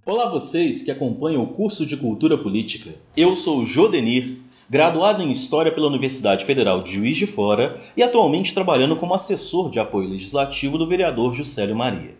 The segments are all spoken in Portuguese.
Olá vocês que acompanham o curso de Cultura Política. Eu sou o Jodenir, graduado em História pela Universidade Federal de Juiz de Fora e atualmente trabalhando como assessor de apoio legislativo do vereador Juscelio Maria.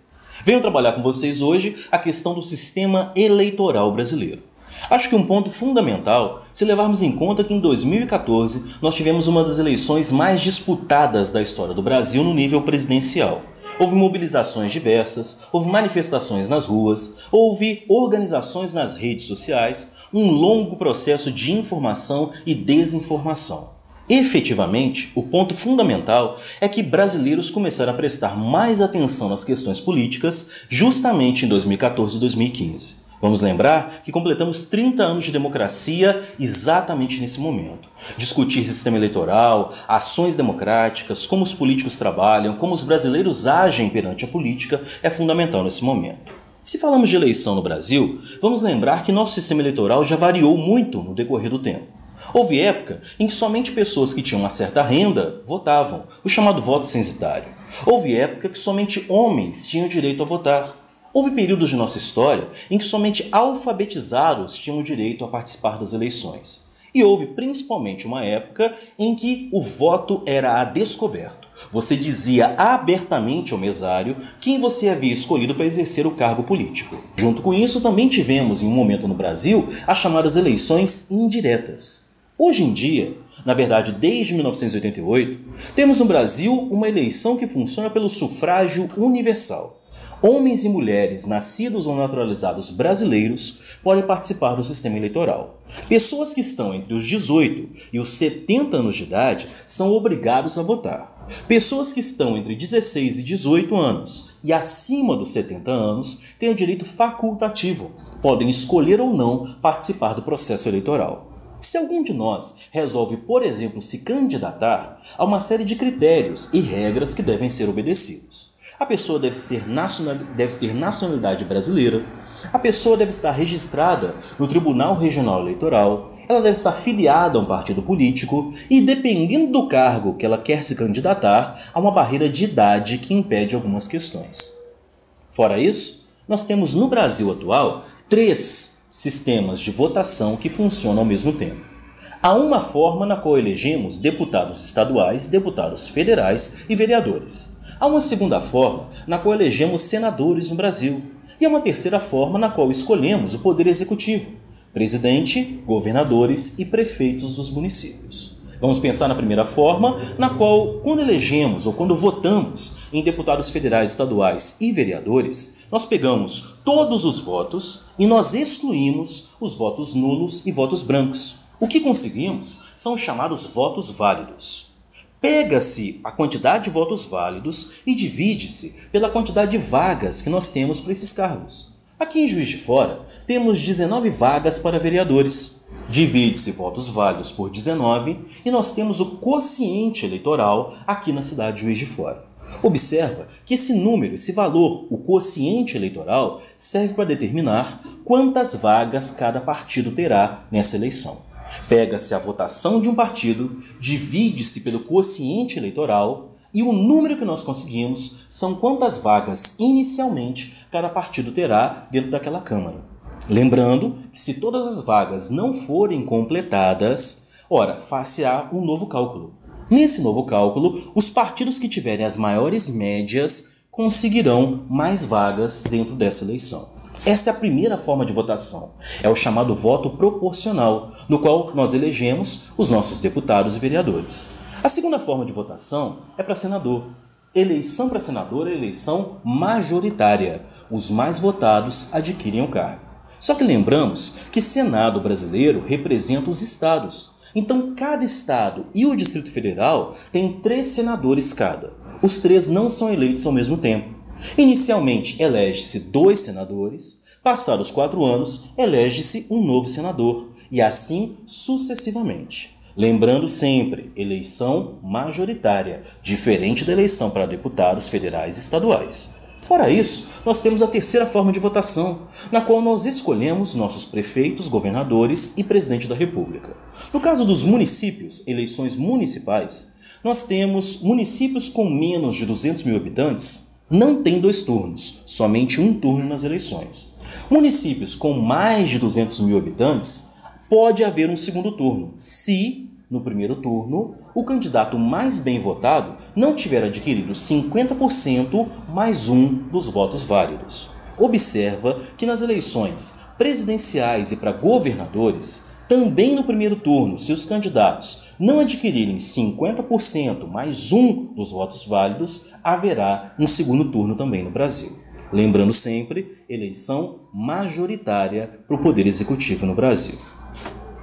Venho trabalhar com vocês hoje a questão do sistema eleitoral brasileiro. Acho que um ponto fundamental, se levarmos em conta que em 2014 nós tivemos uma das eleições mais disputadas da história do Brasil no nível presidencial. Houve mobilizações diversas, houve manifestações nas ruas, houve organizações nas redes sociais, um longo processo de informação e desinformação. Efetivamente, o ponto fundamental é que brasileiros começaram a prestar mais atenção nas questões políticas justamente em 2014 e 2015. Vamos lembrar que completamos 30 anos de democracia exatamente nesse momento. Discutir sistema eleitoral, ações democráticas, como os políticos trabalham, como os brasileiros agem perante a política é fundamental nesse momento. Se falamos de eleição no Brasil, vamos lembrar que nosso sistema eleitoral já variou muito no decorrer do tempo. Houve época em que somente pessoas que tinham uma certa renda votavam, o chamado voto censitário. Houve época que somente homens tinham direito a votar. Houve períodos de nossa história em que somente alfabetizados tinham o direito a participar das eleições. E houve principalmente uma época em que o voto era a descoberto. Você dizia abertamente ao mesário quem você havia escolhido para exercer o cargo político. Junto com isso, também tivemos, em um momento no Brasil, as chamadas eleições indiretas. Hoje em dia, na verdade desde 1988, temos no Brasil uma eleição que funciona pelo sufrágio universal. Homens e mulheres nascidos ou naturalizados brasileiros podem participar do sistema eleitoral. Pessoas que estão entre os 18 e os 70 anos de idade são obrigados a votar. Pessoas que estão entre 16 e 18 anos e acima dos 70 anos têm o direito facultativo, podem escolher ou não participar do processo eleitoral. Se algum de nós resolve, por exemplo, se candidatar, há uma série de critérios e regras que devem ser obedecidos. A pessoa deve ter nacionalidade brasileira, a pessoa deve estar registrada no Tribunal Regional Eleitoral, ela deve estar filiada a um partido político e, dependendo do cargo que ela quer se candidatar, há uma barreira de idade que impede algumas questões. Fora isso, nós temos no Brasil atual 3 sistemas de votação que funcionam ao mesmo tempo. Há uma forma na qual elegemos deputados estaduais, deputados federais e vereadores. Há uma segunda forma na qual elegemos senadores no Brasil. E há uma terceira forma na qual escolhemos o poder executivo, presidente, governadores e prefeitos dos municípios. Vamos pensar na primeira forma, na qual, quando elegemos ou quando votamos em deputados federais, estaduais e vereadores, nós pegamos todos os votos e nós excluímos os votos nulos e votos brancos. O que conseguimos são os chamados votos válidos. Pega-se a quantidade de votos válidos e divide-se pela quantidade de vagas que nós temos para esses cargos. Aqui em Juiz de Fora, temos 19 vagas para vereadores. Divide-se votos válidos por 19 e nós temos o quociente eleitoral aqui na cidade de Juiz de Fora. Observa que esse número, esse valor, o quociente eleitoral, serve para determinar quantas vagas cada partido terá nessa eleição. Pega-se a votação de um partido, divide-se pelo quociente eleitoral e o número que nós conseguimos são quantas vagas inicialmente cada partido terá dentro daquela Câmara. Lembrando que se todas as vagas não forem completadas, far-se-á um novo cálculo. Nesse novo cálculo, os partidos que tiverem as maiores médias conseguirão mais vagas dentro dessa eleição. Essa é a primeira forma de votação, é o chamado voto proporcional, no qual nós elegemos os nossos deputados e vereadores. A segunda forma de votação é para senador. Eleição para senador é eleição majoritária, os mais votados adquirem o cargo. Só que lembramos que Senado brasileiro representa os estados, então cada estado e o Distrito Federal tem 3 senadores cada. Os 3 não são eleitos ao mesmo tempo. Inicialmente, elege-se 2 senadores, passados 4 anos, elege-se um novo senador, e assim sucessivamente. Lembrando sempre, eleição majoritária, diferente da eleição para deputados federais e estaduais. Fora isso, nós temos a terceira forma de votação, na qual nós escolhemos nossos prefeitos, governadores e presidente da República. No caso dos municípios, eleições municipais, nós temos municípios com menos de 200 mil habitantes, não tem 2 turnos, somente um turno nas eleições. Municípios com mais de 200 mil habitantes, pode haver um segundo turno, se, no primeiro turno, o candidato mais bem votado não tiver adquirido 50% mais um dos votos válidos. Observa que nas eleições presidenciais e para governadores, também no primeiro turno, se os candidatos não adquirirem 50% mais um dos votos válidos, haverá um segundo turno também no Brasil. Lembrando sempre, eleição majoritária para o Poder Executivo no Brasil.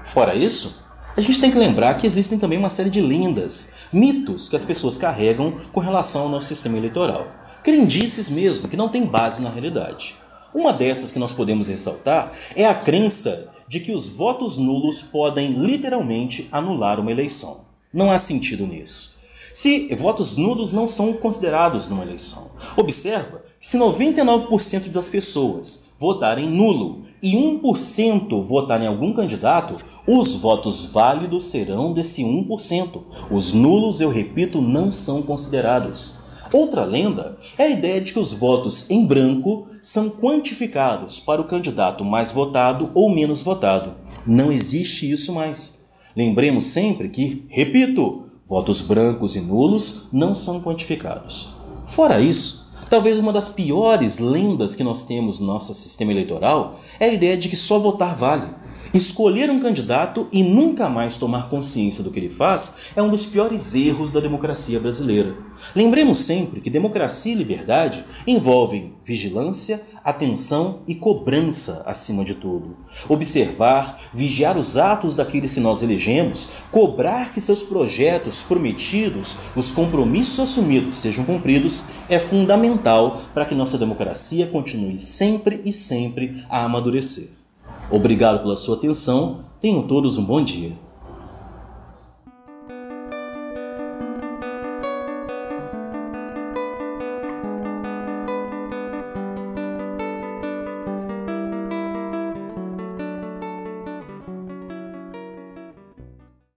Fora isso, a gente tem que lembrar que existem também uma série de lendas, mitos que as pessoas carregam com relação ao nosso sistema eleitoral. Crendices mesmo, que não têm base na realidade. Uma dessas que nós podemos ressaltar é a crença de que os votos nulos podem literalmente anular uma eleição. Não há sentido nisso. Se votos nulos não são considerados numa eleição. Observa que se 99% das pessoas votarem nulo e 1% votarem em algum candidato, os votos válidos serão desse 1%. Os nulos, eu repito, não são considerados. Outra lenda é a ideia de que os votos em branco são quantificados para o candidato mais votado ou menos votado. Não existe isso mais. Lembremos sempre que, repito, votos brancos e nulos não são quantificados. Fora isso, talvez uma das piores lendas que nós temos no nosso sistema eleitoral é a ideia de que só votar vale. Escolher um candidato e nunca mais tomar consciência do que ele faz é um dos piores erros da democracia brasileira. Lembremos sempre que democracia e liberdade envolvem vigilância, atenção e cobrança acima de tudo. Observar, vigiar os atos daqueles que nós elegemos, cobrar que seus projetos prometidos, os compromissos assumidos sejam cumpridos, é fundamental para que nossa democracia continue sempre e sempre a amadurecer. Obrigado pela sua atenção, tenham todos um bom dia.